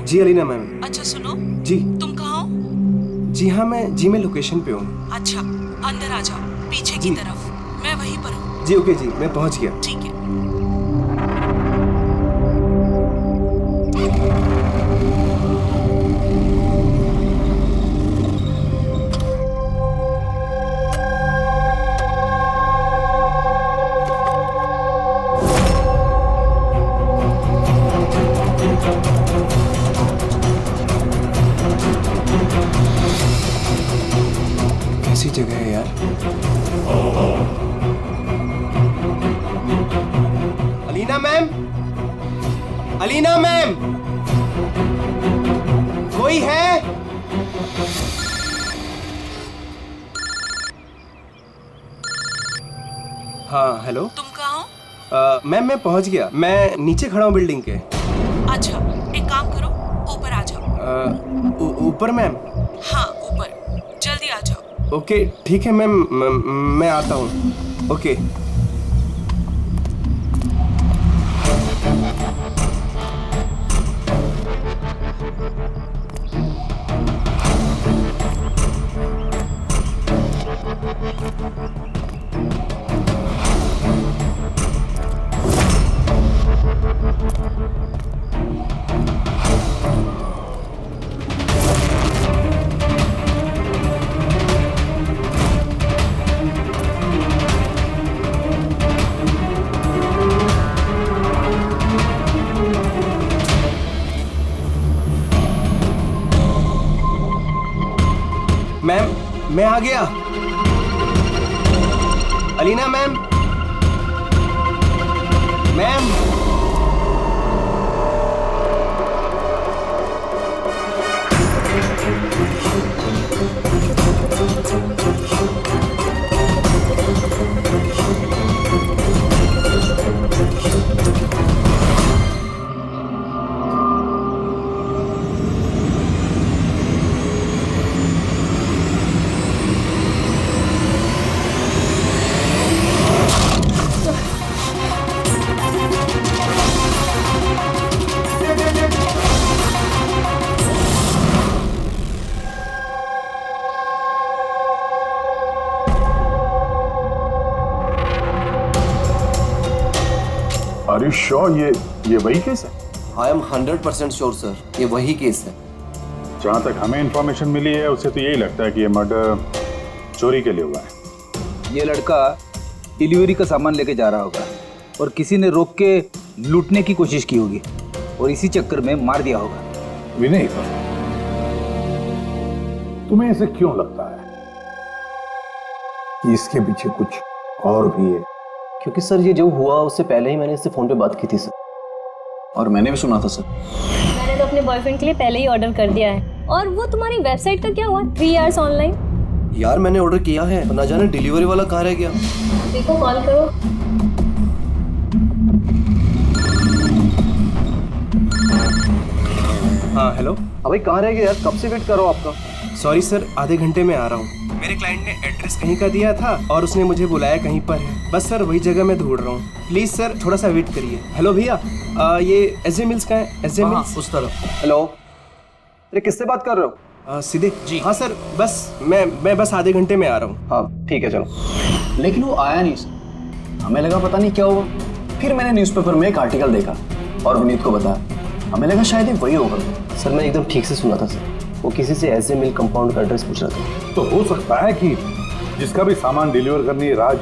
जी Alina ma'am. अच्छा सुनो, जी। तुम कहाँ हो? जी हाँ, मैं लोकेशन पे हूँ। अच्छा, अंदर आ जाओ, पीछे की तरफ। मैं वहीं पर हूँ। जी ओके जी, मैं पहुँच गया। ठीक है। कैसी जगह है यार। अलीना मैम, अलीना मैम, कोई है? हाँ हेलो। तुम कहाँ हो? मैम मैं पहुंच गया, मैं नीचे खड़ा हूँ बिल्डिंग के। अच्छा, एक काम करो, ऊपर आ जाओ। ऊपर मैम? हाँ ऊपर, जल्दी आ जाओ। ओके ठीक है मैम, मैं आता हूँ। ओके। मैम मैं आ गया। Alina ma'am, ma'am. Are you sure ये वही केस है? आई एम 100% श्योर सर, ये वही केस है। जहाँ तक हमें इंफॉर्मेशन मिली है उससे तो यही लगता है कि ये मर्डर चोरी के लिए हुआ है। ये लड़का डिलीवरी का सामान लेके जा रहा होगा और किसी ने रोक के लूटने की कोशिश की होगी और इसी चक्कर में मार दिया होगा। विनय, तुम्हें ऐसे क्यों लगता है कि इसके पीछे कुछ और भी है? क्योंकि सर ये जो हुआ उससे पहले ही मैंने इससे फोन पे बात की थी सर, और मैंने भी सुना था सर। मैंने तो अपने बॉयफ्रेंड के लिए पहले ही ऑर्डर कर दिया है। और वो तुम्हारी वेबसाइट का क्या हुआ? 3 आवर्स ऑनलाइन। यार मैंने ऑर्डर किया है, ना जाने डिलीवरी वाला कहाँ रह गया। देखो, कॉल करो। हाँ हेलो। अभी कहाँ रह गया यार, कब से वेट कर रहा हूँ आपका। सॉरी सर, आधे घंटे में आ रहा हूँ। मेरे क्लाइंट ने एड्रेस कहीं का दिया था और उसने मुझे बुलाया कहीं पर है। बस सर वही जगह मैं ढूंढ रहा हूँ। प्लीज सर थोड़ा सा वेट करिए। हेलो भैया, ये एसजे मिल्स का है? एसजे मिल्स उस तरफ। हेलो, अरे किससे बात कर रहे हो? सीधे जी। हाँ सर, बस मैं बस आधे घंटे में आ रहा हूँ। हाँ ठीक है चलो। लेकिन वो आया नहीं सर, हमें लगा पता नहीं क्या हुआ। फिर मैंने न्यूज़पेपर में एक आर्टिकल देखा और विनीत को बताया। हमें लगा शायद ये वही होगा। सर मैं एकदम ठीक से सुना था सर, वो किसी से एसजे मिल कंपाउंड का एड्रेस पूछ रहा था। तो हो सकता है कि जिसका भी सामान डिलीवर करने राज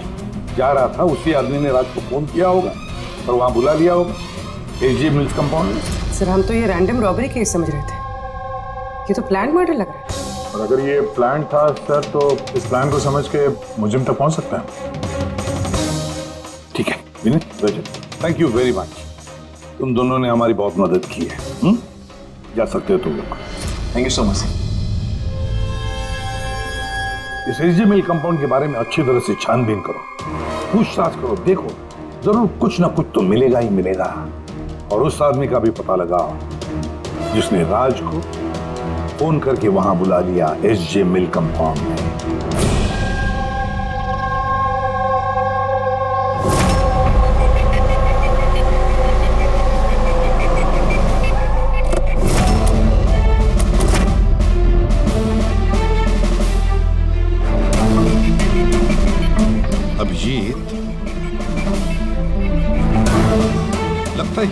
जा रहा था उसी आदमी ने राज को फोन किया होगा और वहां बुला लिया होगा एसजे मिल्स कंपाउंड में। सर हम तो ये रैंडम रॉबरी केस समझ रहे थे, ये तो प्लान मर्डर लग रहा है। और अगर ये प्लान था सर तो इस प्लान को समझ के मुजिम तक पहुंच सकता है। ठीक है Vineet, thank you very much, तुम दोनों ने हमारी बहुत मदद की है। जा सकते हो तुम लोग। Thank you so much. इस एसजे मिल कंपाउंड के बारे में अच्छी तरह से छानबीन करो, पूछताछ करो, देखो जरूर कुछ ना कुछ तो मिलेगा ही मिलेगा। और उस आदमी का भी पता लगाओ जिसने राज को फोन करके वहां बुला लिया एसजे मिल कंपाउंड में।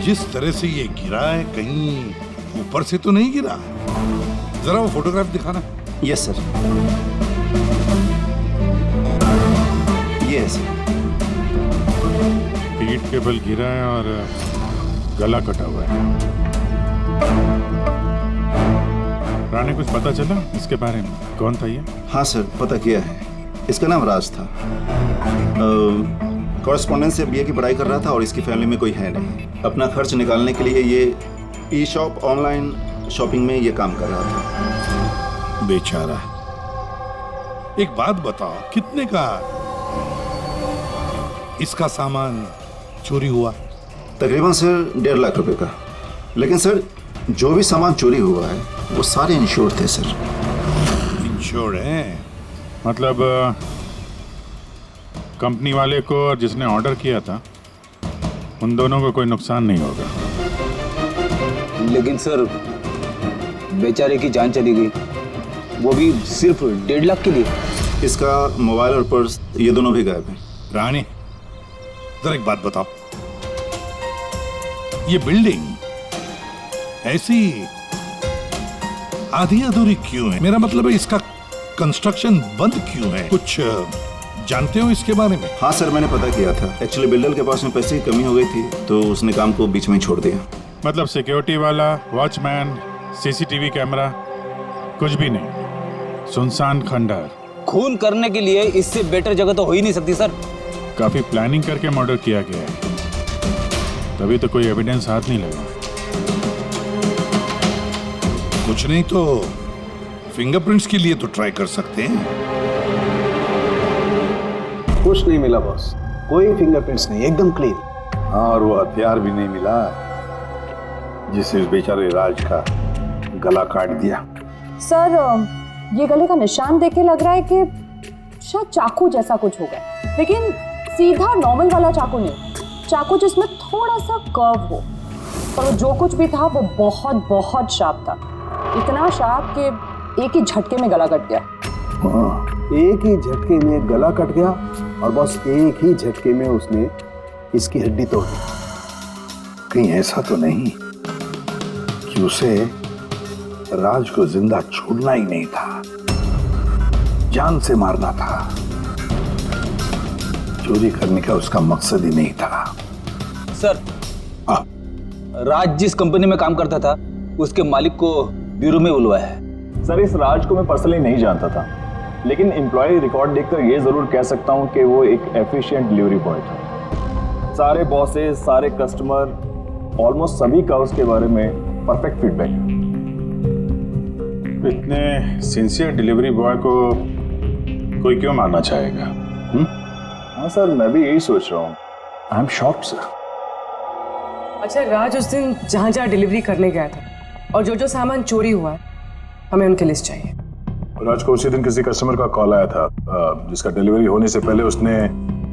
जिस तरह से ये गिरा है कहीं ऊपर से तो नहीं गिरा है? जरा वो फोटोग्राफ दिखाना। यस सर, ये है सर। पीठ के बल गिरा है और गला कटा हुआ है। रानी, कुछ पता चला इसके बारे में? कौन था ये? हाँ सर, पता किया है। इसका नाम राज था। कॉरेस्पॉन्डेंस से बीए की पढ़ाई कर रहा था और इसकी फैमिली में कोई है नहीं। अपना खर्च निकालने के लिए ये ई शॉप, ऑनलाइन शॉपिंग में ये काम कर रहा था। बेचारा। एक बात बताओ, कितने का इसका सामान चोरी हुआ? तकरीबन सर 1.5 लाख रुपए का। लेकिन सर, जो भी सामान चोरी हुआ है वो सारे इंश्योर्ड थे सर। इंश्योर्ड है? मतलब कंपनी वाले को और जिसने ऑर्डर किया था, उन दोनों को कोई नुकसान नहीं होगा। लेकिन सर, बेचारे की जान चली गई, वो भी सिर्फ 1.5 लाख के लिए। इसका मोबाइल और पर्स ये दोनों भी गायब हैं। रानी, जरा एक बात बताओ, ये बिल्डिंग ऐसी आधी अधूरी क्यों है? मेरा मतलब है इसका कंस्ट्रक्शन बंद क्यों है? कुछ जानते हो इसके बारे में? हाँ सर, मैंने पता किया था। एक्चुअली बिल्डर के पास में पैसे की कमी हो गई थी तो उसने काम को बीच में छोड़ दिया। मतलब सिक्योरिटी वाला, वॉचमैन, सीसीटीवी कैमरा, कुछ भी नहीं, सुनसान खंडहर। खून करने के लिए इससे बेटर जगह तो हो ही नहीं सकती सर। काफी प्लानिंग करके मर्डर किया गया है, तभी तो कोई एविडेंस हाथ नहीं लगा। कुछ नहीं तो फिंगरप्रिंट्स के लिए तो ट्राई कर सकते हैं। कुछ नहीं मिला बॉस, कोई फिंगरप्रिंट्स नहीं, एकदम क्लीन। और वो हथियार भी नहीं मिला जिसे इस बेचारे राज का गला काट दिया। सर, ये गले का निशान देख के लग रहा है कि शायद चाकू जैसा कुछ होगा, लेकिन सीधा नॉर्मल वाला चाकू नहीं, चाकू जिसमें थोड़ा सा कर्व हो। और जो कुछ भी था वो बहुत बहुत शार्प था, इतना शार्प कि एक ही झटके में गला कट गया। एक ही झटके में गला कट गया और बस एक ही झटके में उसने इसकी हड्डी तोड़ दी। कहीं ऐसा तो नहीं कि उसे राज को जिंदा छोड़ना ही नहीं था, जान से मारना था? चोरी करने का उसका मकसद ही नहीं था। सर, राज जिस कंपनी में काम करता था उसके मालिक को ब्यूरो में बुलवाया है। सर, इस राज को मैं पर्सनली नहीं जानता था, लेकिन एम्प्लॉय रिकॉर्ड देखकर ये जरूर कह सकता हूँ कि वो एक एफिशिएंट डिलीवरी बॉय था। सारे बॉसेस, सारे कस्टमर, ऑलमोस्ट सभी का उसके बारे में परफेक्ट फीडबैक है। इतने सिंसियर डिलीवरी बॉय को कोई क्यों मारना चाहेगा? हाँ सर, मैं भी यही सोच रहा हूँ। I am shocked sir. अच्छा, राज उस दिन जहाँ जहाँ डिलीवरी करने गया था और जो जो सामान चोरी हुआ है, हमें उनकी लिस्ट चाहिए। राज को उसी दिन किसी कस्टमर का कॉल आया था जिसका डिलीवरी होने से पहले उसने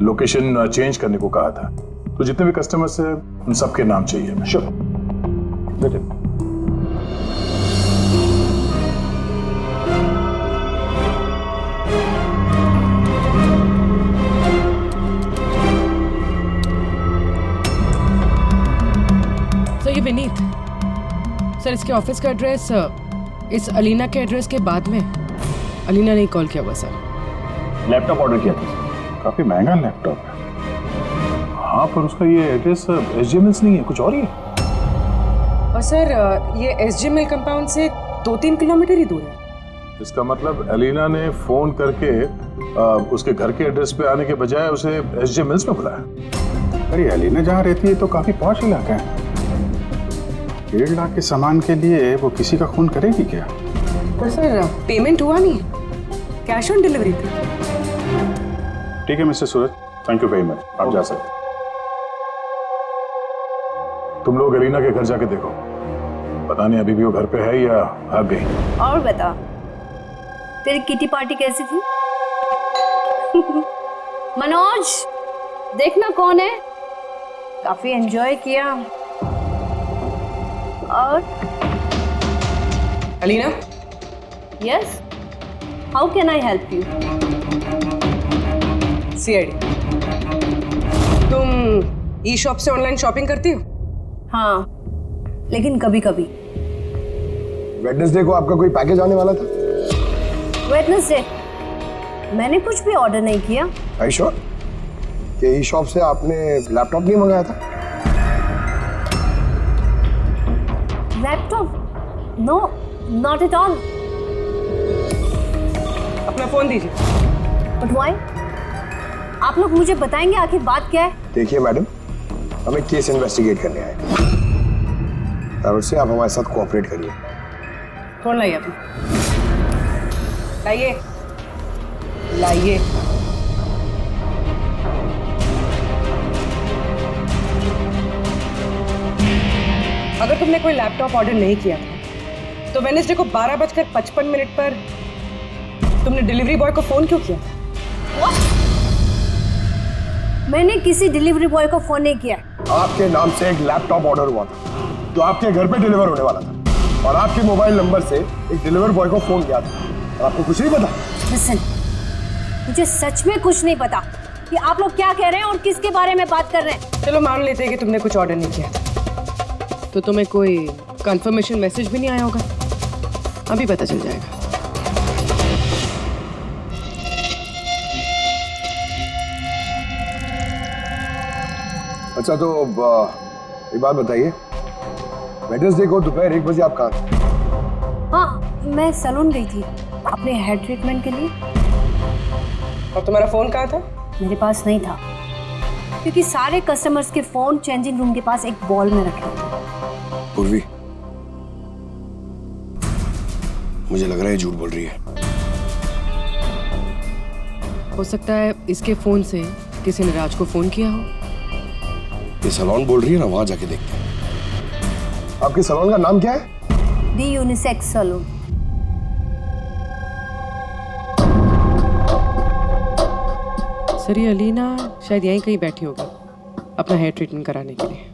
लोकेशन चेंज करने को कहा था। तो जितने भी कस्टमर्स हैं उन सबके नाम चाहिए। श्योर। सर, ये विनीत सर, इसके ऑफिस का एड्रेस इस अलीना के एड्रेस के बाद में। अलीना ने कॉल किया हुआ सर। लैपटॉप ऑर्डर किया था। काफी महंगा लैपटॉप है। हाँ, पर उसका ये एड्रेस एसजी मिल्स नहीं है, कुछ और ही है। और सर, ये एसजी मिल कंपाउंड से 2-3 किलोमीटर ही दूर है। इसका मतलब एलिना ने फोन करके उसके घर के एड्रेस पे आने के बजाय उसे एसजे मिल्स में बुलाया। अरे एलिना जहाँ रहती है तो काफी पॉश इलाका है। 1.5 लाख के सामान के लिए वो किसी का खून करेगी क्या? पर सर, पेमेंट हुआ नहीं, कैश ऑन डिलीवरी थी। ठीक है mister Suraj, thank you very much, आप जा सकते। तुम लोग एलिना के घर जाके देखो, पता नहीं अभी भी वो घर पे है या भाग गई। और बता, तेरी किटी पार्टी कैसी थी? मनोज, देखना कौन है, काफी एंजॉय किया। और Alina? Yes, how can I help you? CID, तुम ई शॉप से ऑनलाइन शॉपिंग करती हो? हाँ, लेकिन कभी कभी। वेडनेसडे को आपका कोई पैकेज आने वाला था? वेडनेसडे? मैंने कुछ भी ऑर्डर नहीं किया। आई श्योर कि ई शॉप से आपने लैपटॉप नहीं मंगाया था? Laptop? No, not at all. अपना फोन दीजिए। But why? आप लोग मुझे बताएंगे आखिर बात क्या है? देखिए मैडम, हमें केस इन्वेस्टिगेट करने आए और उससे आप हमारे साथ कोऑपरेट करिए। फोन लाइए अपना। लाइए, लाइए। अगर तुमने कोई लैपटॉप ऑर्डर नहीं किया था तो वेडनेसडे को 12:55 पर तुमने डिलीवरी बॉय को फोन क्यों किया था? मैंने किसी डिलीवरी बॉय को फोन नहीं किया। आपके नाम से एक लैपटॉप ऑर्डर हुआ था जो आपके घर पे डिलीवर होने वाला था और आपके मोबाइल नंबर से एक डिलीवर बॉय को फोन किया था और आपको कुछ नहीं पता? लिसन, मुझे सच में कुछ नहीं पता कि आप लोग क्या कह रहे हैं और किसके बारे में बात कर रहे हैं। चलो मान लेते हैं कि तुमने कुछ ऑर्डर नहीं किया तो तुम्हें कोई कंफर्मेशन मैसेज भी नहीं आया होगा। अभी पता चल जाएगा। अच्छा तो एक बात बताइए, वेडनेसडे को दोपहर 1 बजे आप कहाँ थे? हाँ, मैं सैलून गई थी अपने हेयर ट्रीटमेंट के लिए। और तुम्हारा फोन कहाँ था? मेरे पास नहीं था क्योंकि सारे कस्टमर्स के फोन चेंजिंग रूम के पास एक बॉल में रखे थे। पूर्वी, मुझे लग रहा है झूठ बोल रही है। हो सकता है इसके फोन से किसी ने राज को फोन किया हो। ये सैलून बोल रही है ना, वहां जाके देखते हैं। आपके सैलून का नाम क्या है? दी यूनिसेक्स सैलून। सर ये अलीना शायद यहीं कहीं बैठी होगी अपना हेयर ट्रीटमेंट कराने के लिए।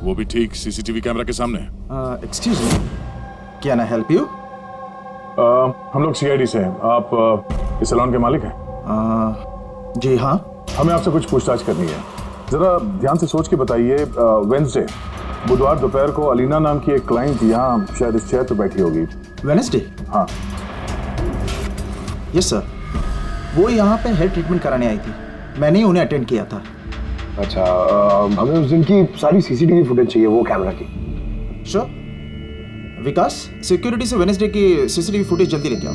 वो भी ठीक सीसीटीवी कैमरा के सामने। Excuse me, can I help you? हम लोग सीआईडी से हैं। आप इस सैलून के मालिक हैं? जी हाँ। हमें आपसे कुछ पूछताछ करनी है। जरा ध्यान से सोच के बताइए, वेडनेसडे बुधवार दोपहर को अलीना नाम की एक क्लाइंट यहाँ शायद इस चेयर पे बैठी होगी। वेडनेसडे? हाँ। यस सर, वो यहाँ पे हेयर ट्रीटमेंट कराने आई थी, मैंने ही उन्हें अटेंड किया था। अच्छा, हमें उस दिन की सारी सीसीटीवी फुटेज चाहिए, वो कैमरा की। श्योर। विकास, सिक्योरिटी से वेडनेसडे की सीसीटीवी फुटेज जल्दी लेके आओ।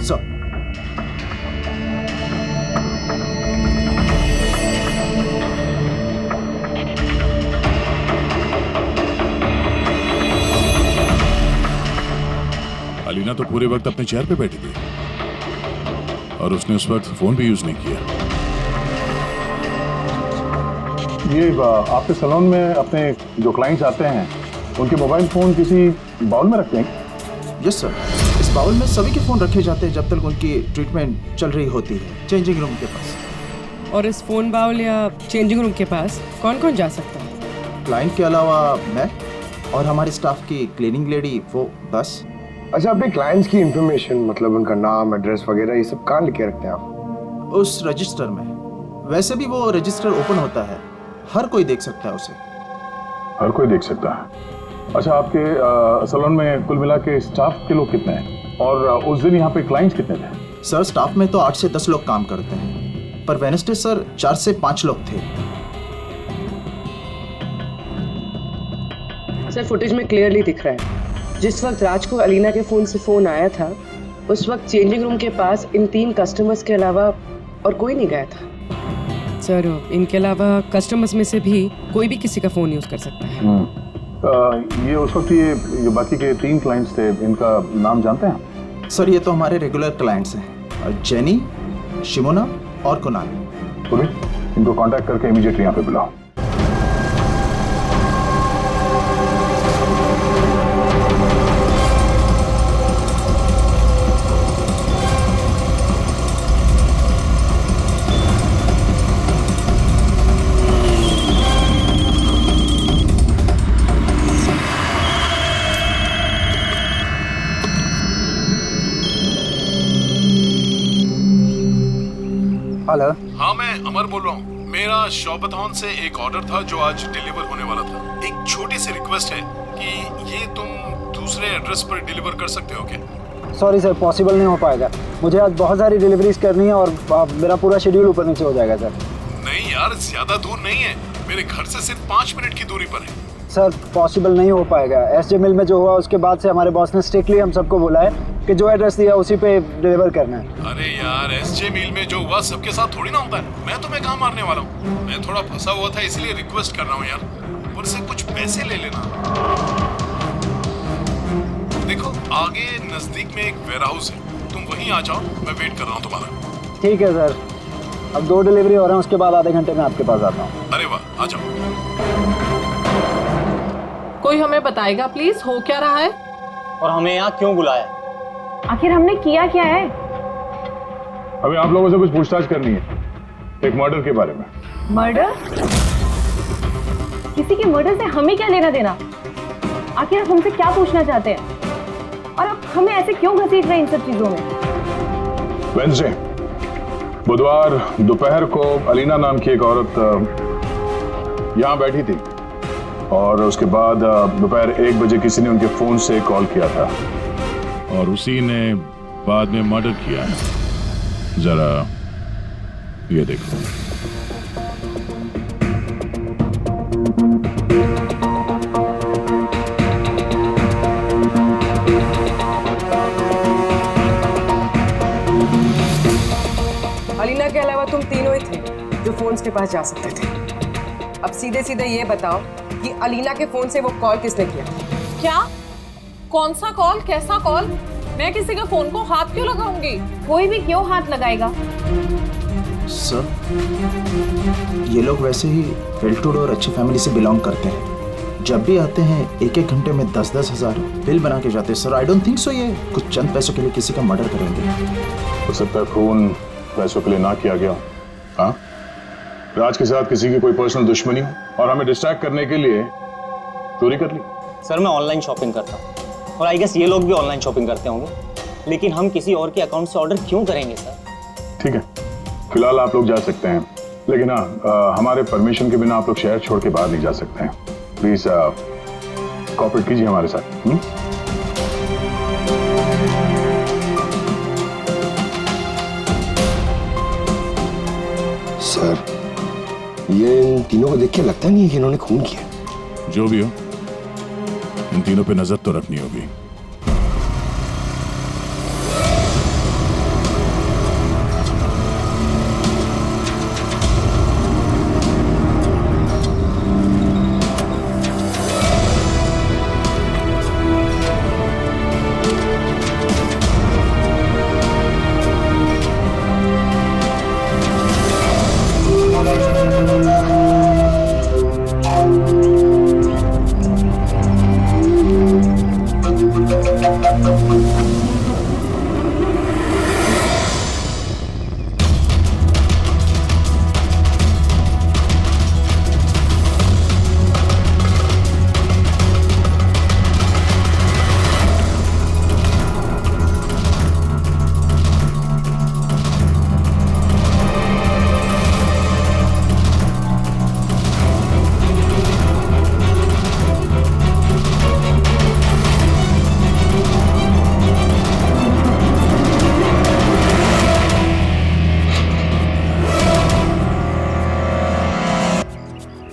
सर, अलीना तो पूरे वक्त अपने चेयर पे बैठी थी और उसने उस वक्त फोन भी यूज नहीं किया। ये आपके सैलून में अपने जो क्लाइंट्स आते हैं उनके मोबाइल फोन किसी बाउल में रखते हैं? यस सर, इस बाउल में सभी के फोन रखे जाते हैं जब तक उनकी ट्रीटमेंट चल रही होती है चेंजिंग रूम के पास। और इस फोन बाउल या चेंजिंग रूम के पास कौन कौन जा सकता है? क्लाइंट के अलावा मैं और हमारे स्टाफ की क्लीनिंग लेडी, वो बस। अच्छा, अपने क्लाइंट्स की इंफॉर्मेशन मतलब उनका नाम, एड्रेस वगैरह ये सब कहाँ लिखे रखते हैं आप? उस रजिस्टर में। वैसे भी वो रजिस्टर ओपन होता है, हर कोई देख सकता है उसे। हर कोई देख सकता है? अच्छा, आपके सैलून में कुल मिला के स्टाफ के लोग कितने हैं और उस दिन यहाँ पे क्लाइंट्स कितने थे? सर स्टाफ में तो 8 से 10 लोग काम करते हैं, पर वेडनेसडे सर 4 से 5 लोग थे। सर फुटेज में क्लियरली दिख रहा है जिस वक्त राज को अलीना के फोन से फोन आया था उस वक्त चेंजिंग रूम के पास इन 3 कस्टमर्स के अलावा और कोई नहीं गया था। सर इनके अलावा कस्टमर्स में से भी कोई भी किसी का फोन यूज कर सकता है। ये उस वक्त ये बाकी के 3 क्लाइंट्स थे, इनका नाम जानते हैं? सर ये तो हमारे रेगुलर क्लाइंट्स हैं, जेनी, शिमोना और कुणाल। इनको कांटेक्ट करके इमीडिएटली यहाँ पे बुलाओ। हेलो। हाँ, मैं अमर बोल रहा हूँ। मेरा शॉपथॉन से एक ऑर्डर था जो आज डिलीवर होने वाला था। एक छोटी सी रिक्वेस्ट है कि ये तुम दूसरे एड्रेस पर डिलीवर कर सकते हो क्या? सॉरी सर, पॉसिबल नहीं हो पाएगा। मुझे आज बहुत सारी डिलीवरीज करनी है और मेरा पूरा शेड्यूल ऊपर नीचे हो जाएगा सर। नहीं यार, ज्यादा दूर नहीं है, मेरे घर से सिर्फ 5 मिनट की दूरी पर है। सर पॉसिबल नहीं हो पाएगा। एसजे मिल में जो हुआ उसके बाद से हमारे बॉस ने स्ट्रिक्टली हम सबको बोला है कि जो एड्रेस दिया उसी पे डिलीवर करना है। अरे यार, एसजे मिल में जो हुआ सबके साथ थोड़ी ना होता है। मैं तुम्हें कहाँ मारने वाला हूँ। मैं थोड़ा फंसा हुआ था इसलिए रिक्वेस्ट कर रहा हूँ यार, और से कुछ पैसे ले लेना। देखो आगे नजदीक में एक वेयरहाउस है, तुम वहीं आ जाओ, मैं वेट कर रहा हूँ तुम्हारा। ठीक है सर, अब 2 डिलीवरी हो रहे हैं, उसके बाद आधे घंटे में आपके पास आता हूँ। अरे वाह, आ जाओ। कोई हमें बताएगा प्लीज, हो क्या रहा है और हमें यहाँ क्यों बुलाया? आखिर हमने किया क्या है? अभी आप लोगों से कुछ पूछताछ करनी है, एक मर्डर के बारे में। मर्डर? किसी के मर्डर से हमें क्या लेना देना? आखिर आप हमसे क्या पूछना चाहते हैं और आप हमें ऐसे क्यों घसीट रहे हैं इन सब चीजों में? वेंसडे बुधवार दोपहर को अलीना नाम की एक औरत यहाँ बैठी थी और उसके बाद दोपहर 1 बजे किसी ने उनके फोन से कॉल किया था और उसी ने बाद में मर्डर किया है। जरा ये देखो। अलीना के अलावा तुम तीनों ही थे जो फोन्स के पास जा सकते थे। अब सीधे सीधे ये बताओ कि अलीना के फोन से वो कॉल किसने किया? क्या? कौन सा कॉल, कैसा कॉल? मैं किसी के फोन को हाथ क्यों लगाऊंगी? कोई भी क्यों हाथ लगाएगा? सर, ये लोग वैसे ही वेल टू डू और अच्छी फैमिली से बिलोंग करते हैं। जब भी आते हैं 1-1 घंटे में 10-10 हज़ार बिल बना के जाते हैं। Sir I don't think so ये कुछ चंद पैसों के लिए किसी का मर्डर करेंगे। हो सकता है खून पैसों के लिए ना किया गया। हाँ, राज के साथ किसी की कोई पर्सनल दुश्मनी हो और हमें डिस्ट्रैक्ट करने के लिए चोरी कर ली। सर मैं ऑनलाइन शॉपिंग करता हूँ और आई गेस ये लोग भी ऑनलाइन शॉपिंग करते होंगे, लेकिन हम किसी और के अकाउंट से ऑर्डर क्यों करेंगे सर? ठीक है, फिलहाल आप लोग जा सकते हैं, लेकिन हाँ हमारे परमिशन के बिना आप लोग शहर छोड़ के बाहर नहीं जा सकते हैं। प्लीज कोऑपरेट कीजिए हमारे साथ। सर, ये इन तीनों को देख के लगता नहीं है कि इन्होंने खून किया। जो भी हो, इन तीनों पे नजर तो रखनी होगी।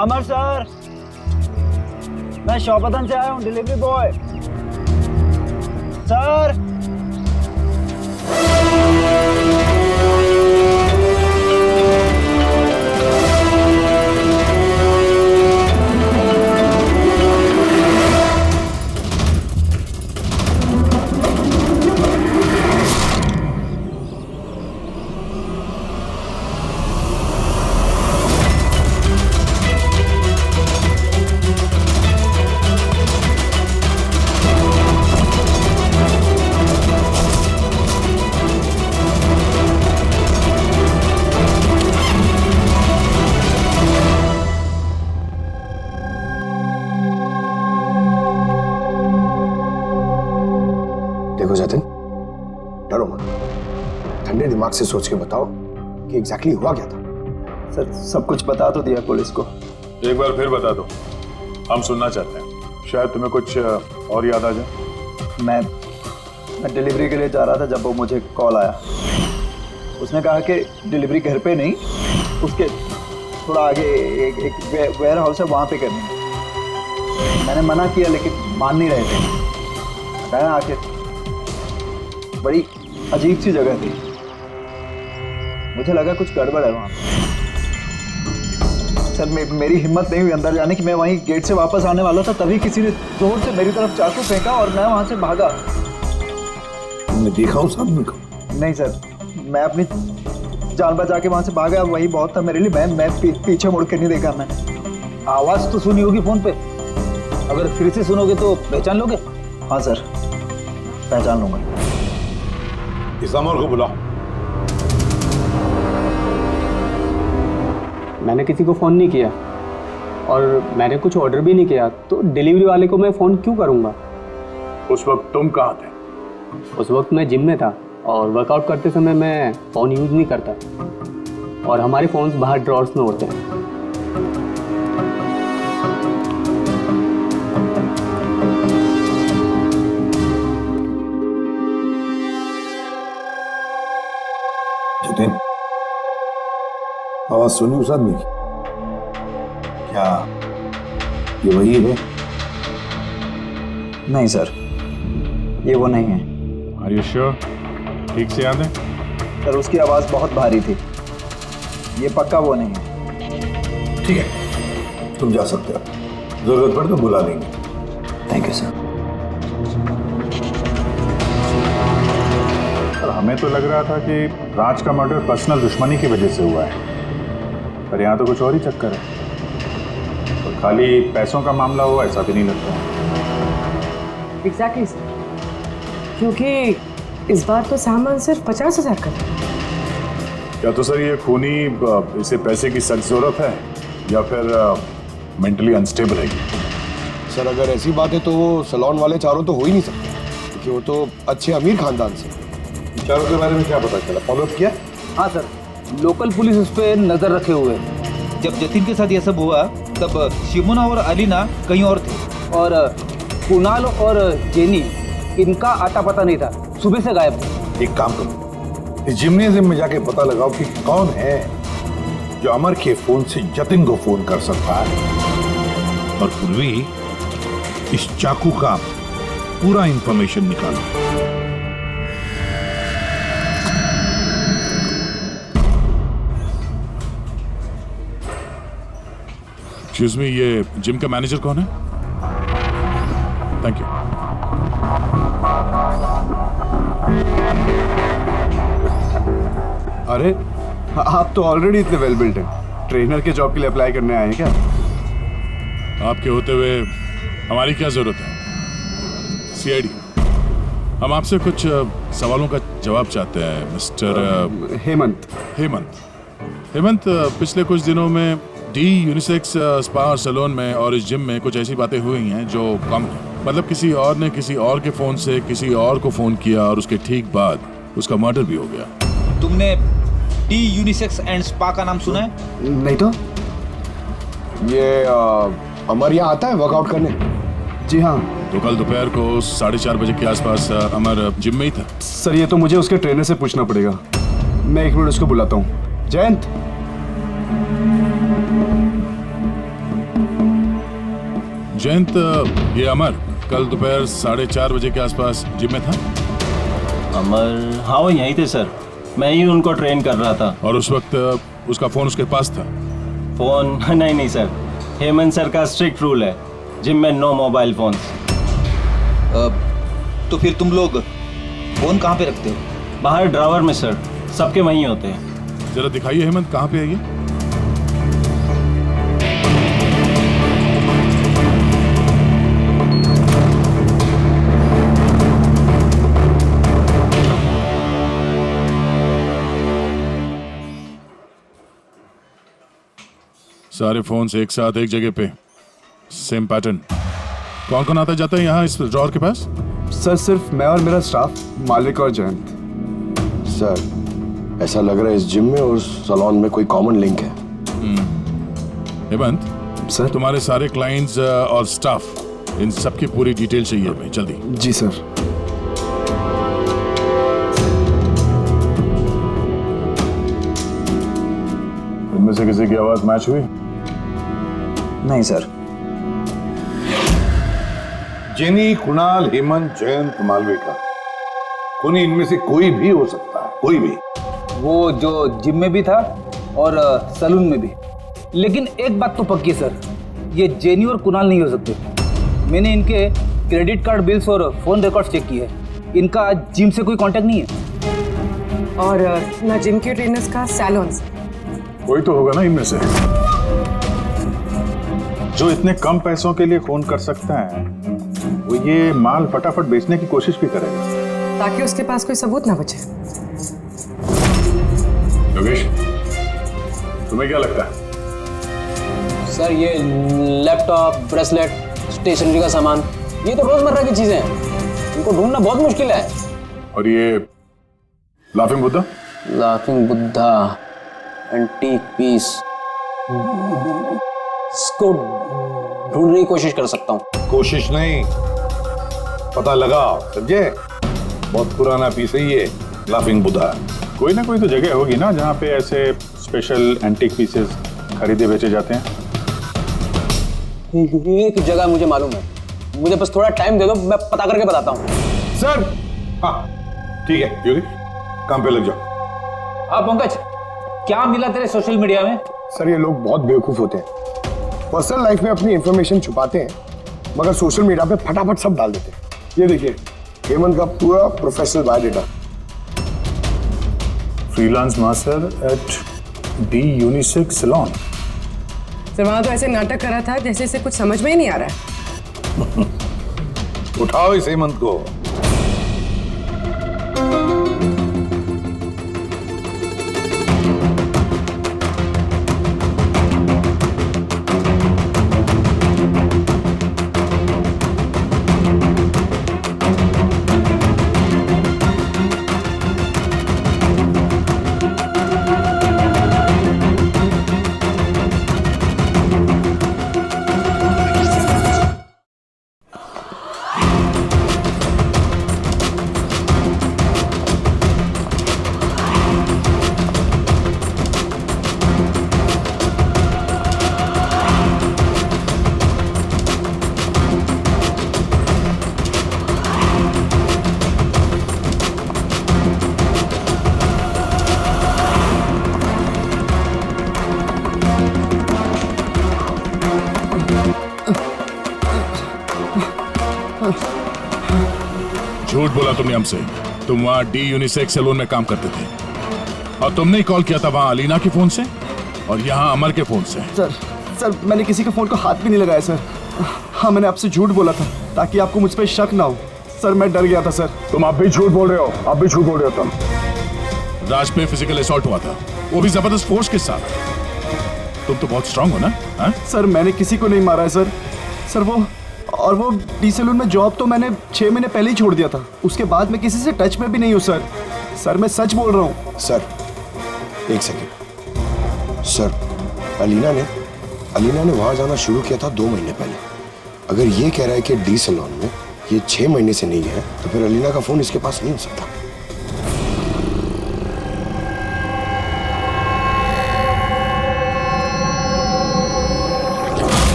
अमर सर, मैं शॉपथन से आया हूँ, डिलीवरी बॉय। सर देखो जतिन, डरो मत, ठंडे दिमाग से सोच के बताओ कि एग्जैक्टली हुआ क्या था। सर सब कुछ बता तो दिया पुलिस को। एक बार फिर बता दो, हम सुनना चाहते हैं। शायद तुम्हें कुछ और याद आ जाए। मैं डिलीवरी के लिए जा रहा था जब वो मुझे कॉल आया। उसने कहा कि डिलीवरी घर पे नहीं, उसके थोड़ा आगे एक वेयर हाउस है, वहाँ पे करनी है। मैंने मना किया लेकिन मान नहीं रहे थे। बताया आखिर बड़ी अजीब सी जगह थी, मुझे लगा कुछ गड़बड़ है वहाँ। सर मेरी हिम्मत नहीं हुई अंदर जाने की। मैं वहीं गेट से वापस आने वाला था, तभी किसी ने जोर से मेरी तरफ चाकू फेंका और मैं वहाँ से भागा। तुमने देखा उस आदमी को? नहीं सर, मैं अपनी जान बचा के वहाँ से भागा, वही बहुत था मेरे लिए। मैं पीछे मुड़ के नहीं देखा। मैं आवाज़ तो सुनी होगी फ़ोन पे, अगर फिर से सुनोगे तो पहचान लोगे? हाँ सर, पहचान लूँगा। इस अमर को बुलाओ। मैंने किसी को फ़ोन नहीं किया और मैंने कुछ ऑर्डर भी नहीं किया, तो डिलीवरी वाले को मैं फ़ोन क्यों करूँगा? उस वक्त तुम कहाँ थे? उस वक्त मैं जिम में था और वर्कआउट करते समय मैं फ़ोन यूज़ नहीं करता और हमारे फ़ोन्स बाहर ड्रॉर्स में होते हैं। जतिन, आवाज सुनी उस आदमी की? क्या ये वही है? नहीं सर, ये वो नहीं है। Are you sure? ठीक से याद है? सर उसकी आवाज़ बहुत भारी थी, ये पक्का वो नहीं है। ठीक है, तुम जा सकते हो, जरूरत पड़े तो बुला लेंगे। Thank you sir. हमें तो लग रहा था कि राज का मर्डर पर्सनल दुश्मनी की वजह से हुआ है, पर यहाँ तो कुछ और ही चक्कर है। और खाली पैसों का मामला हुआ ऐसा भी नहीं लगता। एग्जैक्टली सर, क्योंकि इस बार तो सामान सिर्फ 50,000 का था। क्या तो सर ये खूनी इसे पैसे की सख्त जरूरत है या फिर मेंटली अनस्टेबल है? सर अगर ऐसी बात है तो वो सैलून वाले चारों तो हो ही नहीं सकते, क्योंकि वो तो अच्छे अमीर खानदान से। चारों के बारे में क्या पता चला? फॉलोअप किया? हाँ सर, लोकल पुलिस उस पर नज़र रखे हुए। जब जतिन के साथ यह सब हुआ तब शिमोना और अलीना कहीं और थे और कुणाल और जेनी, इनका आता पता नहीं था, सुबह से गायब थे। एक काम करो, इस जिम्नेजियम में जाके पता लगाओ कि कौन है जो अमर के फोन से जतिन को फोन कर सकता है, और पूर्वी इस चाकू का पूरा इंफॉर्मेशन निकालो। एक्सक्यूज मी, ये जिम का मैनेजर कौन है? Thank you. अरे आप तो ऑलरेडी इतने वेल बिल्ट हैं, ट्रेनर के जॉब के लिए अप्लाई करने आए हैं क्या? आपके होते हुए हमारी क्या जरूरत है? सीआईडी, हम आपसे कुछ सवालों का जवाब चाहते हैं मिस्टर हेमंत। हेमंत, पिछले कुछ दिनों में डी यूनिसेक्स स्पा और सैलून में और इस जिम में कुछ ऐसी बातें हुई हैं जो कम है। मतलब किसी और ने किसी और के फोन से किसी और को फोन किया और उसके ठीक बाद उसका मर्डर भी हो गया। तुमने डी यूनिसेक्स एंड स्पा का नाम सुना है? नहीं तो। ये अमर यहाँ आता है वर्कआउट करने? जी हाँ। तो कल दोपहर को 4:30 बजे के आसपास अमर जिम में ही था। सर ये तो मुझे उसके ट्रेनर से पूछना पड़ेगा, मैं 1 मिनट उसको बुलाता हूँ। जयंत, जयंत, ये अमर कल दोपहर 4:30 बजे के आसपास जिम में था? अमर, हाँ वो यहीं थे सर, मैं ही उनको ट्रेन कर रहा था। और उस वक्त उसका फोन उसके पास था? फोन नहीं सर, हेमंत सर का स्ट्रिक्ट रूल है, जिम में नो मोबाइल फोन। तो फिर तुम लोग फोन कहाँ पे रखते हो? बाहर ड्रावर में सर, सबके वहीं होते हैं। जरा दिखाइए हेमंत, कहाँ पे है ये? सारे फोन्स एक साथ एक जगह पे, सेम पैटर्न। कौन कौन आता जाता है यहाँ इस ड्रॉअर के पास? सर सिर्फ मैं और मेरा स्टाफ, मालिक और जयंत। सर ऐसा लग रहा है इस जिम में और सैलून में कोई कॉमन लिंक है। हेमंत सर, तुम्हारे सारे क्लाइंट्स और स्टाफ, इन सब की पूरी डिटेल चाहिए हमें, जल्दी। जी सर। इनमें से किसी की आवाज मैच हुई? नहीं सर। जेनी, कुणाल, हेमंत, जयंत, मालविका, कोई इनमें से कोई भी हो सकता है, कोई भी। वो जो जिम में भी था और सैलून में भी। लेकिन एक बात तो पक्की सर, ये जेनी और कुणाल नहीं हो सकते। मैंने इनके क्रेडिट कार्ड बिल्स और फोन रिकॉर्ड्स चेक किए, इनका जिम से कोई कांटेक्ट नहीं है। और ना जिम के ट्रेनर्स का सैलून से। कोई तो होगा ना इनमें से जो इतने कम पैसों के लिए फोन कर सकता है। वो ये माल फटाफट बेचने की कोशिश भी करेगा ताकि उसके पास कोई सबूत ना बचे। योगेश, तुम्हें क्या लगता है? सर ये लैपटॉप, ब्रेसलेट, स्टेशनरी का सामान, ये तो रोजमर्रा की चीजें हैं, इनको ढूंढना बहुत मुश्किल है। और ये laughing Buddha? Laughing Buddha, antique piece, इसको ढूंढने की कोशिश कर सकता हूँ। कोशिश नहीं, पता लगा, समझे? बहुत पुराना पीस है ये लाफिंग बुद्धा। कोई ना कोई तो जगह होगी ना जहाँ पे ऐसे स्पेशल एंटीक पीसेस खरीदे बेचे जाते हैं। एक जगह मुझे मालूम है, मुझे बस थोड़ा टाइम दे दो, मैं पता करके बताता हूँ। सर, हाँ ठीक है योगी, काम पे लग जाओ। हाँ पंकज, क्या मिला तेरे सोशल मीडिया में? सर ये लोग बहुत बेवकूफ होते हैं, पर्सनल लाइफ में अपनी इंफॉर्मेशन छुपाते हैं मगर सोशल मीडिया पे फटाफट सब डाल देते हैं। ये देखिए हेमंत का पूरा professional biodata. Freelance master at the unisex salon. Sir वहां तो ऐसे नाटक करा था जैसे इसे कुछ समझ में ही नहीं आ रहा है। उठाओ इस हेमंत को। झूठ बोला तुमने हमसे। तुम वहाँ डी यूनिसेक्स सैलून में काम करते थे और तुमने ही कॉल किया था वहाँ अलीना के फोन से और यहाँ अमर के फोन से। सर मैंने किसी के फोन को हाथ भी नहीं लगाया सर। हाँ मैंने आपसे झूठ बोला था ताकि आपको मुझ पर शक ना हो। सर मैं डर गया था सर। तुम आप भी झूठ बोल रहे हो, आप भी झूठ बोल रहे हो। तुम राज पे फिजिकल असॉल्ट हुआ था, वो भी जबरदस्त फोर्स के साथ। तुम तो बहुत स्ट्रांग हो ना? हा? सर मैंने किसी को नहीं मारा है सर। सर वो डी सैलून में जॉब तो मैंने 6 महीने पहले ही छोड़ दिया था। उसके बाद मैं किसी से टच में भी नहीं हूँ सर। सर मैं सच बोल रहा हूँ। सर एक सेकेंड सर, अलीना ने वहां जाना शुरू किया था 2 महीने पहले। अगर ये कह रहा है कि डी सैलून में ये 6 महीने से नहीं है तो फिर अलीना का फोन इसके पास नहीं हो सकता।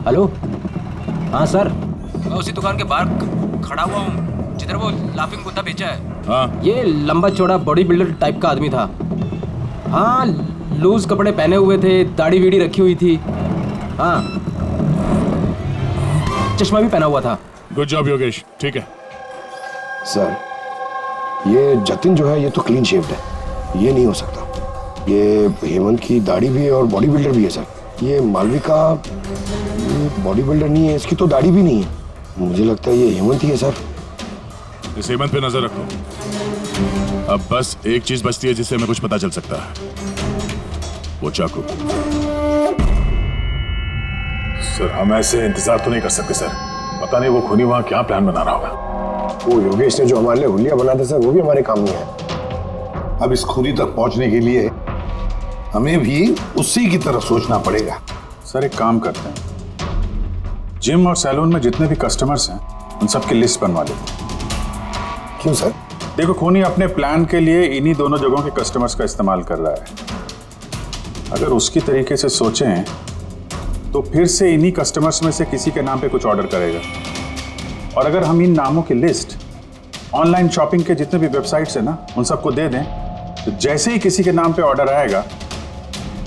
हेलो, हाँ सर, मैं उसी दुकान के बाहर खड़ा हुआ हूँ जिधर वो लाफिंग बुद्धा बेचा है। हाँ। ये लंबा चौड़ा बॉडी बिल्डर टाइप का आदमी था। हाँ, लूज कपड़े पहने हुए थे, दाढ़ी वीड़ी रखी हुई थी। हाँ, चश्मा भी पहना हुआ था। गुड जॉब योगेश, ठीक है। सर ये जतिन जो है ये तो क्लीन शेव्ड है, ये नहीं हो सकता। ये हेमंत की दाढ़ी भी है और बॉडी बिल्डर भी है सर। ये मालविका बॉडी बिल्डर नहीं है, इसकी तो दाढ़ी भी नहीं है। मुझे लगता है ये हेमंत ही है सर। इस हेमंत पे नजर रखो। अब बस एक चीज बचती है जिससे हमें कुछ पता चल सकता है, वो चाकू। सर हम ऐसे इंतजार तो नहीं कर सकते सर। पता नहीं वो खूनी वहां क्या प्लान बना रहा होगा। वो योगेश ने जो हमारे लिए हुलिया बना था सर, वो भी हमारे काम में है। अब इस खूनी तक पहुंचने के लिए हमें भी उसी की तरह सोचना पड़ेगा। सर एक काम करते हैं, जिम और सैलून में जितने भी कस्टमर्स हैं उन सबकी लिस्ट बनवा लेते। क्यों सर? देखो खूनी अपने प्लान के लिए इन्हीं दोनों जगहों के कस्टमर्स का इस्तेमाल कर रहा है। अगर उसकी तरीके से सोचें तो फिर से इन्हीं कस्टमर्स में से किसी के नाम पे कुछ ऑर्डर करेगा, और अगर हम इन नामों की लिस्ट ऑनलाइन शॉपिंग के जितने भी वेबसाइट्स हैं ना उन सबको दे दें, तो जैसे ही किसी के नाम पे ऑर्डर आएगा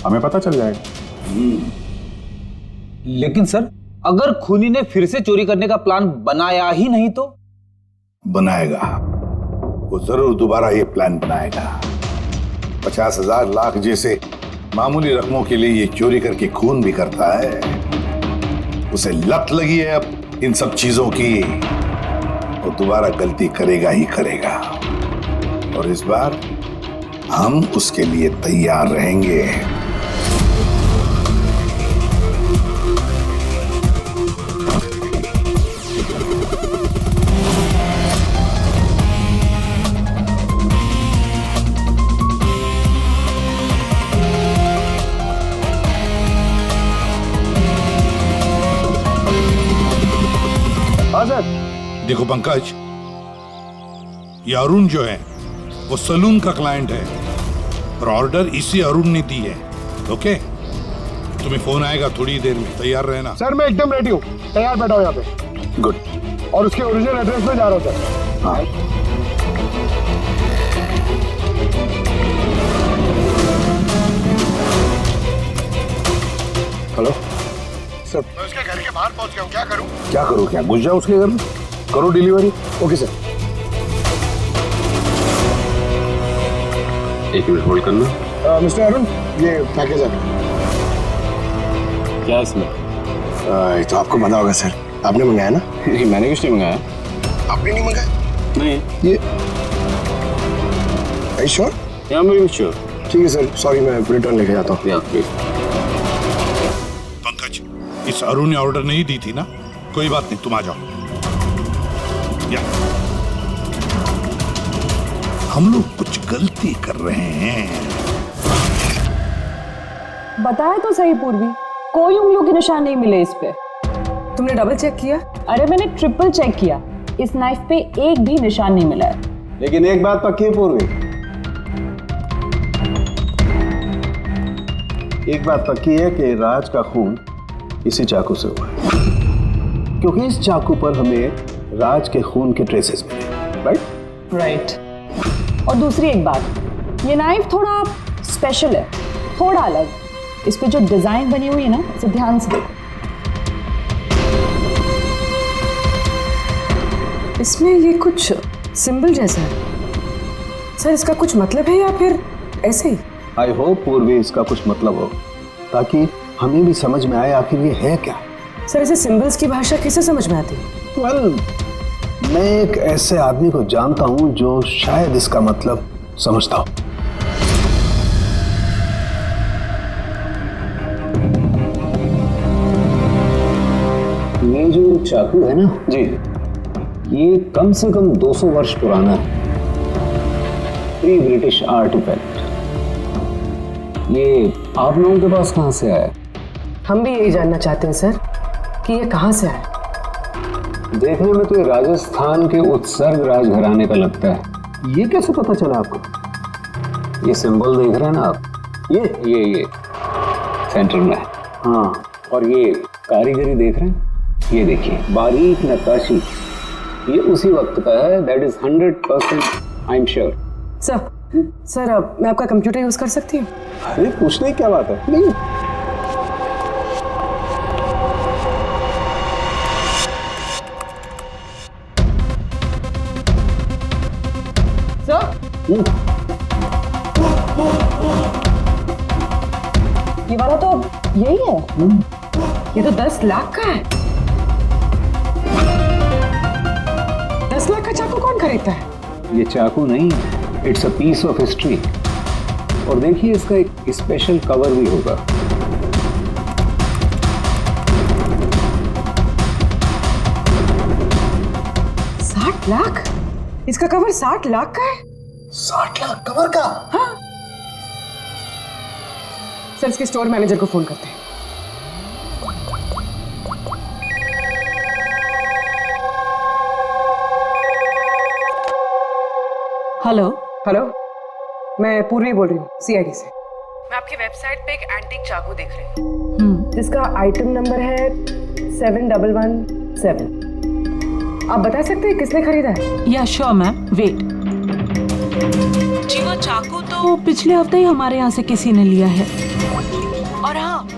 हमें पता चल जाएगा। लेकिन सर अगर खूनी ने फिर से चोरी करने का प्लान बनाया ही नहीं तो? बनाएगा, वो जरूर दोबारा ये प्लान बनाएगा। 50,000 लाख जैसे मामूली रकमों के लिए ये चोरी करके खून भी करता है। उसे लत लगी है अब इन सब चीजों की, वो दोबारा गलती करेगा ही करेगा, और इस बार हम उसके लिए तैयार रहेंगे। देखो पंकज, ये अरुण जो है वो सलून का क्लाइंट है और ऑर्डर इसी अरुण ने दी है। ओके, तुम्हें फोन आएगा थोड़ी देर में, तैयार रहना। सर मैं एकदम रेडी हूँ, तैयार बैठा हूँ यहाँ पे। गुड। और उसके ओरिजिनल एड्रेस पे जा रहा हूँ सर। हाँ। हेलो सर, मैं उसके घर के बाहर पहुँच गया हूँ, क्या करूँ? क्या करो? क्या घुस जाओ उसके घर में, करो डिलीवरी। Okay sir. एक मिनट होल्ड करना। मिस्टर अरुण, ये पैकेज है। क्या इसमें? ये तो आपको पता होगा सर, आपने मंगाया ना? नहीं, मैंने कुछ नहीं मंगाया। आपने नहीं मंगाया? नहीं। ये श्योर? या मैं भी श्योर। ठीक है सर, सॉरी मैं रिटर्न लेके जाता हूँ। पंकज, इस अरुण ने ऑर्डर नहीं दी थी ना? कोई बात नहीं, तुम आ जाओ। या हम लोग कुछ गलती कर रहे हैं। बताया तो सही पूर्वी, कोई उंगलियों के निशान नहीं मिले इस पे। तुमने डबल चेक किया? अरे मैंने ट्रिपल चेक किया, इस नाइफ पे एक भी निशान नहीं मिला है। लेकिन एक बात पक्की है पूर्वी, एक बात पक्की है कि राज का खून इसी चाकू से हुआ है, क्योंकि इस चाकू पर हमें राज के खून के ट्रेसेस मिले। राइट? राइट। और दूसरी एक बात, ये नाइफ थोड़ा स्पेशल है, थोड़ा अलग। इस पे जो डिजाइन बनी हुई है ना, इसे ध्यान से देखो। इसमें ये कुछ सिंबल जैसा है सर, इसका कुछ मतलब है या फिर ऐसे ही? आई होप पूर्वी इसका कुछ मतलब हो, ताकि हमें भी समझ में आए आखिर ये है क्या। सर ऐसे सिंबल्स की भाषा कैसे समझ में आती है? मैं एक ऐसे आदमी को जानता हूं जो शायद इसका मतलब समझता हो। ये जो चाकू है ना जी, ये कम से कम 200 वर्ष पुराना है, प्री ब्रिटिश आर्टिफैक्ट। ये आप लोगों के पास कहाँ से आया? हम भी यही जानना चाहते हैं सर कि ये कहाँ से आया। देखने में तो ये राजस्थान के उत्सर्ग राजघराने का लगता है। ये कैसे पता चला आपको? ये सिंबल देख रहे हैं ना आप, ये सेंटर में है। हाँ, और ये कारीगरी देख रहे हैं, ये देखिए बारीक नक्काशी, ये उसी वक्त का है। That is 100% I am sure. Sir अब मैं आपका कंप्यूटर यूज कर सकती हूँ? अरे पूछने की क्या बात है। नहीं। ये वाला तो यही है। ये तो 10 लाख का है। 10 लाख का चाकू कौन खरीदता है? ये चाकू नहीं, it's a piece of history. और देखिए इसका एक स्पेशल कवर भी होगा। 60 लाख? इसका कवर 60 लाख का है? 60 लाख कवर का? हाँ। सर इसके स्टोर मैनेजर को फोन करते हैं। हेलो हेलो, मैं पूर्वी बोल रही हूँ सीआईडी से। मैं आपकी वेबसाइट पे एक एंटीक चाकू देख रही हूँ जिसका आइटम नंबर है 7117। आप बता सकते हैं किसने खरीदा है? या श्योर मैम, वेट। जी वो चाकू तो पिछले हफ्ते ही हमारे यहाँ से किसी ने लिया है। और हाँ,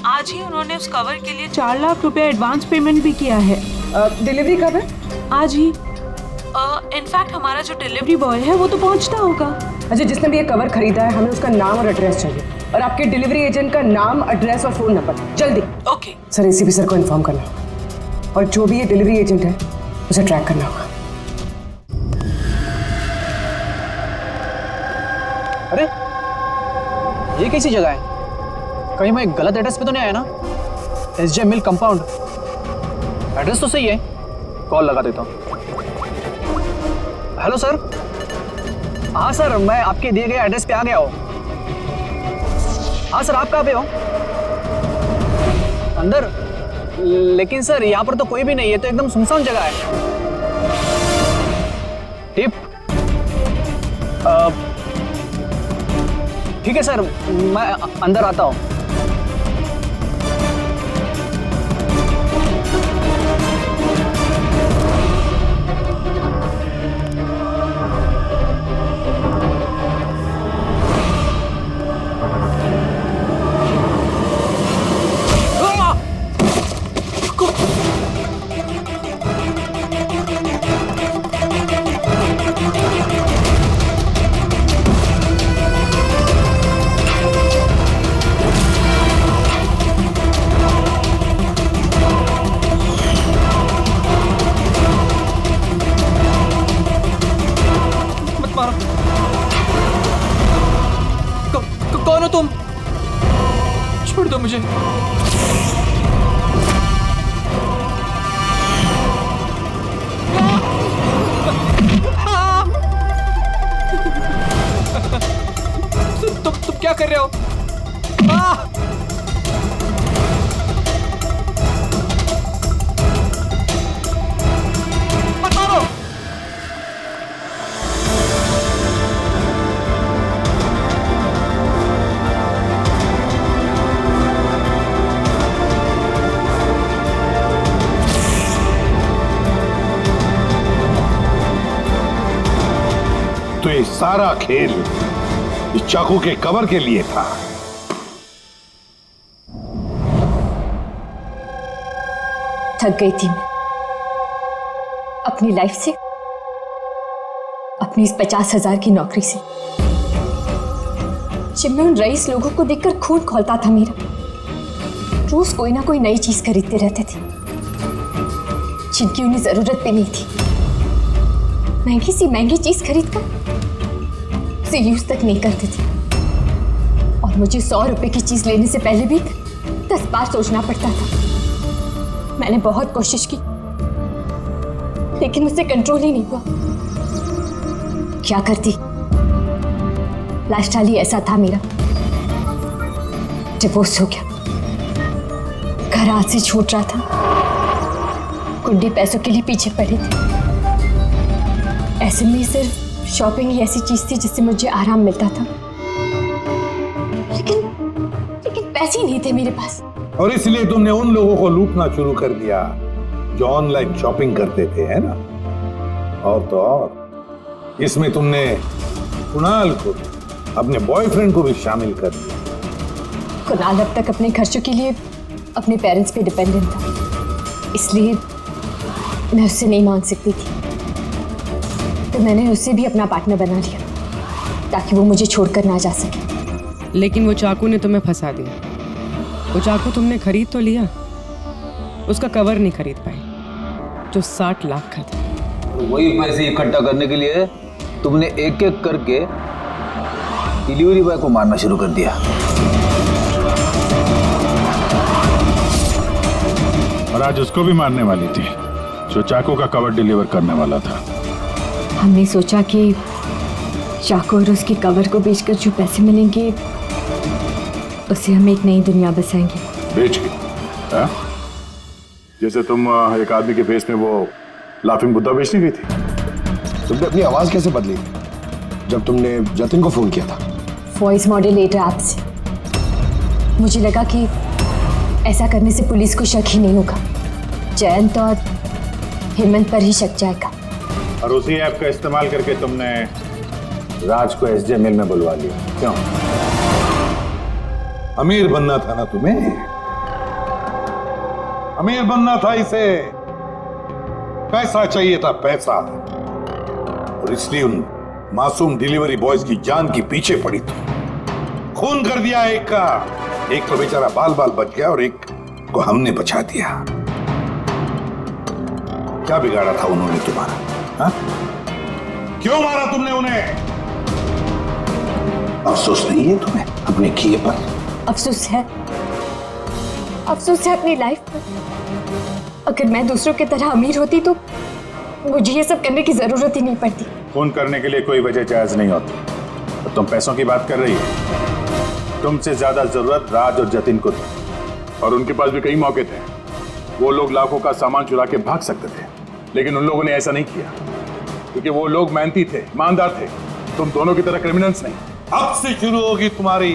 आज ही उन्होंने उस कवर के लिए 4 लाख रुपए एडवांस पेमेंट भी किया है। डिलीवरी कब है? आज ही। इनफैक्ट हमारा जो डिलीवरी बॉय है वो तो पहुंचता होगा। अच्छा, जिसने भी ये कवर खरीदा है हमें उसका नाम और एड्रेस चाहिए, और आपके डिलीवरी एजेंट का नाम, एड्रेस और फोन नंबर, जल्दी। ओके सर, एसीपी सर को इन्फॉर्म करना होगा, और जो भी ये डिलीवरी एजेंट है उसे ट्रैक करना होगा। अरे ये कैसी जगह है? कहीं मैं गलत एड्रेस पे तो नहीं आया ना? एसजे मिल कंपाउंड, एड्रेस तो सही है। कॉल लगा देता हूँ। Hello sir. हाँ सर, मैं आपके दिए गए एड्रेस पे आ गया हूँ। हाँ सर, आप कहाँ पे हो? अंदर? लेकिन सर यहाँ पर तो कोई भी नहीं है, तो एकदम सुनसान जगह है। टिप? ठीक है सर, मैं अंदर आता हूँ। कौन हो तुम? छोड़ दो मुझे। तुम क्या कर रहे हो? मत मारो। तो ये सारा खेल इस चाकू के कवर के लिए था। थक गई थी मैं अपनी लाइफ से, अपनी इस 50,000 की नौकरी से। जब मैं उन रईस लोगों को देखकर खून खौलता था मेरा, रोज कोई ना कोई नई चीज खरीदते रहते थे जिनकी उन्हें जरूरत भी नहीं थी। महंगी सी महंगी चीज खरीदकर उसे यूज तक नहीं करते थे, और मुझे 100 रुपए की चीज लेने से पहले भी 10 बार सोचना पड़ता था। मैंने बहुत कोशिश की, लेकिन मुझसे कंट्रोल ही नहीं हुआ। क्या करती? लाइफस्टाइल ही ऐसा था मेरा। डिवोर्स हो गया, घर हाथ से छूट रहा था, कुंडी पैसों के लिए पीछे पड़े थे। ऐसे में सिर्फ शॉपिंग ही ऐसी चीज थी जिससे मुझे आराम मिलता था, लेकिन पैसे ही नहीं थे मेरे पास। और इसलिए तुमने उन लोगों को लूटना शुरू कर दिया जो ऑनलाइन शॉपिंग करते थे, है ना? और तो और इसमें तुमने कुणाल को, अपने बॉयफ्रेंड को भी शामिल कर दिया। कुणाल अब तक अपने खर्चों के लिए अपने पेरेंट्स पे डिपेंडेंट था, इसलिए मैं उससे नहीं मांग सकती थी। तो मैंने उसे भी अपना पार्टनर बना लिया ताकि वो मुझे छोड़कर ना जा सके। लेकिन वो चाकू ने तुम्हें फंसा दिया। वो चाकू तुमने खरीद तो लिया, उसका कवर नहीं खरीद पाई जो 60 लाख का था। वही पैसे इकट्ठा करने के लिए तुमने एक एक करके डिलीवरी बॉय को मारना शुरू कर दिया। और आज उसको भी मारने वाली थी जो चाकू का कवर डिलीवर करने वाला था। हमने सोचा कि चाकू और उसके कवर को बेचकर जो पैसे मिलेंगे उससे हम एक नई दुनिया बसाएंगे। बेच के? हाँ? जैसे तुम एक आदमी के फेस में वो लाफिंग बुद्धा बेचने गई थी। तुमने अपनी आवाज कैसे बदली जब तुमने जतिन को फोन किया था? वॉइस मॉड्यूलेटर ऐप से। मुझे लगा कि ऐसा करने से पुलिस को शक ही नहीं होगा, जयंत और हेमंत पर ही शक जाएगा। और उसी ऐप का इस्तेमाल करके तुमने राज को एसजे मिल में बुलवा लिया, क्यों? अमीर बनना था ना तुम्हें? अमीर बनना था इसे, पैसा चाहिए था, पैसा। और इसलिए उन मासूम डिलीवरी बॉयज की जान की पीछे पड़ी तुम। खून कर दिया एक का, एक तो बेचारा बाल बाल बच गया और एक को हमने बचा दिया। क्या बिगाड़ा था उन्होंने तुम्हारा? हा? क्यों मारा तुमने उन्हें? अफसोस नहीं है तुम्हें अपने किए पर? अफसोस है अपनी लाइफ पर। अगर मैं दूसरों की तरह अमीर होती तो मुझे ये सब करने की जरूरत ही नहीं पड़ती। खून करने के लिए कोई वजह जायज नहीं होती। तो तुम पैसों की बात कर रही हो। तुमसे ज्यादा जरूरत राज और जतिन को थी, और उनके पास भी कई मौके थे। वो लोग लाखों का सामान चुरा के भाग सकते थे, लेकिन उन लोगों ने ऐसा नहीं किया क्योंकि वो लोग मेहनती थे, ईमानदार थे। तुम दोनों की तरह क्रिमिनल्स नहीं। अब से शुरू होगी तुम्हारी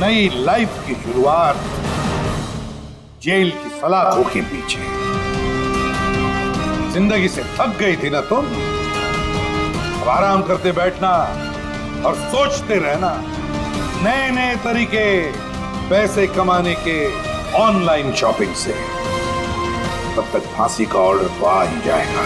नई लाइफ की शुरुआत जेल की सलाखों के पीछे। जिंदगी से थक गई थी ना तुम? अब आराम करते बैठना और सोचते रहना नए नए तरीके पैसे कमाने के ऑनलाइन शॉपिंग से। तब तक फांसी का ऑर्डर तो आ ही जाएगा।